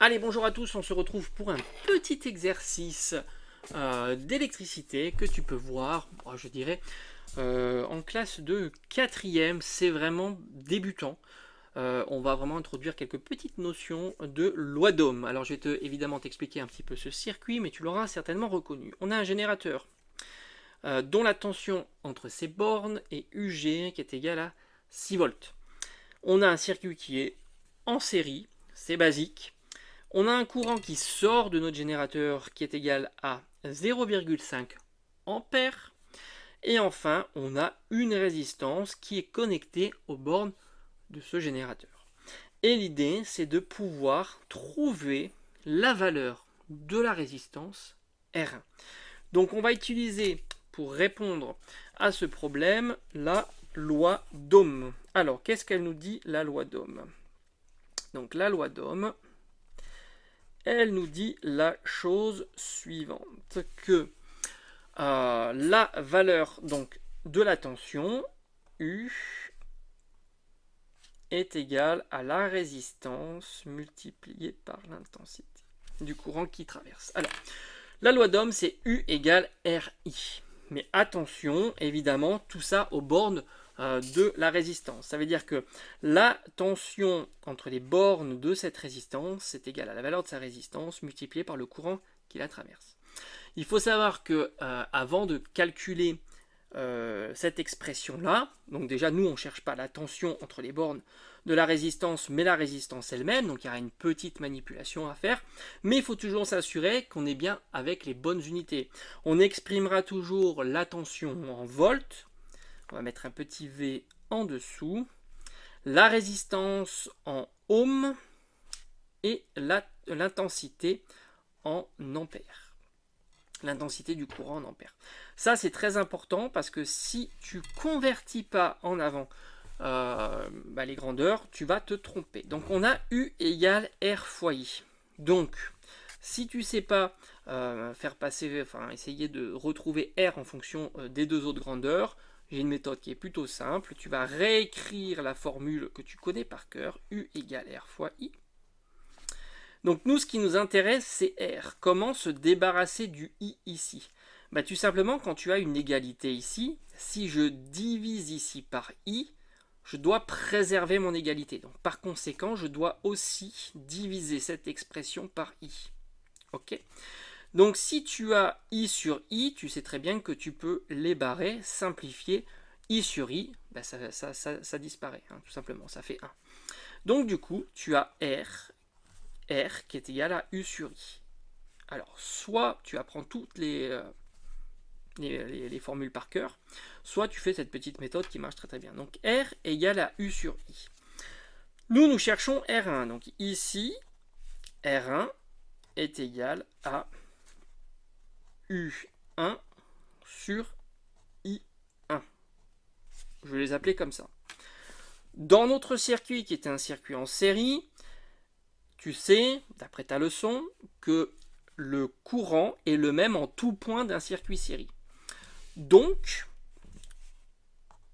Allez, bonjour à tous, on se retrouve pour un petit exercice d'électricité que tu peux voir, je dirais, en classe de 4e. C'est vraiment débutant. On va vraiment introduire quelques petites notions de loi d'Ohm. Alors je vais évidemment t'expliquer un petit peu ce circuit, mais tu l'auras certainement reconnu. On a un générateur dont la tension entre ses bornes est UG qui est égale à 6 volts. On a un circuit qui est en série, c'est basique. On a un courant qui sort de notre générateur qui est égal à 0,5 ampères. Et enfin, on a une résistance qui est connectée aux bornes de ce générateur. Et l'idée, c'est de pouvoir trouver la valeur de la résistance R1. Donc on va utiliser, pour répondre à ce problème, la loi d'Ohm. Alors, qu'est-ce qu'elle nous dit, la loi d'Ohm? Donc la loi d'Ohm, elle nous dit la chose suivante, que la valeur donc de la tension U est égale à la résistance multipliée par l'intensité du courant qui traverse. Alors, la loi d'Ohm, c'est U égale RI. Mais attention, évidemment, tout ça aux bornes de la résistance. Ça veut dire que la tension entre les bornes de cette résistance est égale à la valeur de sa résistance multipliée par le courant qui la traverse. Il faut savoir que avant de calculer cette expression-là, donc déjà nous on ne cherche pas la tension entre les bornes de la résistance, mais la résistance elle-même, donc il y aura une petite manipulation à faire, mais il faut toujours s'assurer qu'on est bien avec les bonnes unités. On exprimera toujours la tension en volts, on va mettre un petit V en dessous, la résistance en ohms et l'intensité en ampères. L'intensité du courant en ampères. Ça, c'est très important parce que si tu convertis pas en avant les grandeurs, tu vas te tromper. Donc, on a U égale R fois I. Donc, si tu ne sais pas faire passer, essayer de retrouver R en fonction des deux autres grandeurs, j'ai une méthode qui est plutôt simple. Tu vas réécrire la formule que tu connais par cœur, U égale R fois I. Donc nous, ce qui nous intéresse, c'est R. Comment se débarrasser du I ici? Tout simplement, quand tu as une égalité ici, si je divise ici par I, je dois préserver mon égalité. Donc par conséquent, je dois aussi diviser cette expression par I. Ok? Donc si tu as I sur I, tu sais très bien que tu peux les barrer, simplifier. I sur I, ça disparaît, tout simplement, ça fait 1. Donc du coup, tu as R qui est égal à U sur I. Alors, soit tu apprends toutes les formules par cœur, soit tu fais cette petite méthode qui marche très très bien. Donc, R égale à U sur I. Nous cherchons R1. Donc, ici, R1 est égal à U1 sur I1. Je vais les appeler comme ça. Dans notre circuit, qui était un circuit en série, tu sais, d'après ta leçon, que le courant est le même en tout point d'un circuit série. Donc,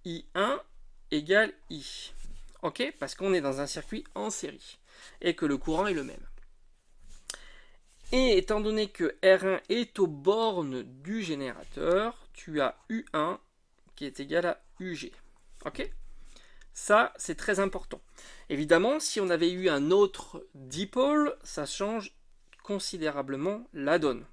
I1 égale I. Ok? Parce qu'on est dans un circuit en série. Et que le courant est le même. Et étant donné que R1 est aux bornes du générateur, tu as U1 qui est égal à UG. Ok? Ça, c'est très important. Évidemment, si on avait eu un autre dipôle, ça change considérablement la donne.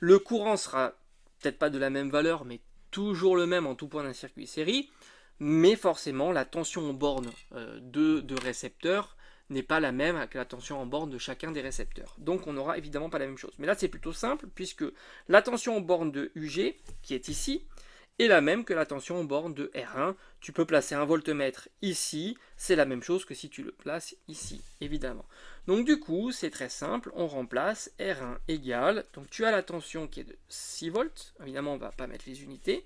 Le courant sera peut-être pas de la même valeur, mais toujours le même en tout point d'un circuit série, mais forcément, la tension en borne de récepteurs n'est pas la même que la tension en borne de chacun des récepteurs. Donc, on n'aura évidemment pas la même chose. Mais là, c'est plutôt simple, puisque la tension en borne de UG, qui est ici, est la même que la tension en borne de R1. Tu peux placer un voltmètre ici, c'est la même chose que si tu le places ici, évidemment. Donc du coup, c'est très simple, on remplace R1 égale, donc tu as la tension qui est de 6 volts, évidemment on ne va pas mettre les unités,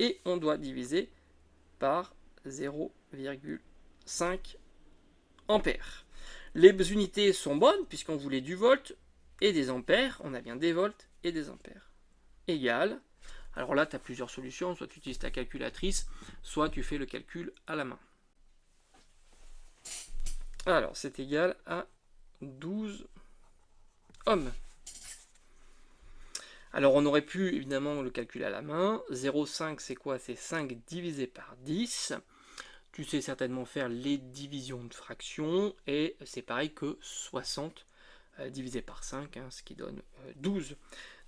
et on doit diviser par 0,5 ampères. Les unités sont bonnes, puisqu'on voulait du volt et des ampères, on a bien des volts et des ampères. Égale. Alors là, tu as plusieurs solutions, soit tu utilises ta calculatrice, soit tu fais le calcul à la main. Alors, c'est égal à 12 ohms. Alors on aurait pu évidemment le calculer à la main. 0,5 c'est quoi? C'est 5 divisé par 10. Tu sais certainement faire les divisions de fractions, et c'est pareil que 60 divisé par 5, ce qui donne 12.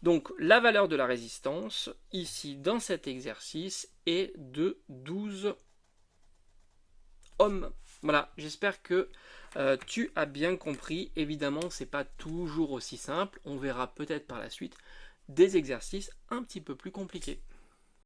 Donc la valeur de la résistance, ici dans cet exercice, est de 12 ohms. Voilà, j'espère que tu as bien compris. Évidemment, c'est pas toujours aussi simple. On verra peut-être par la suite des exercices un petit peu plus compliqués.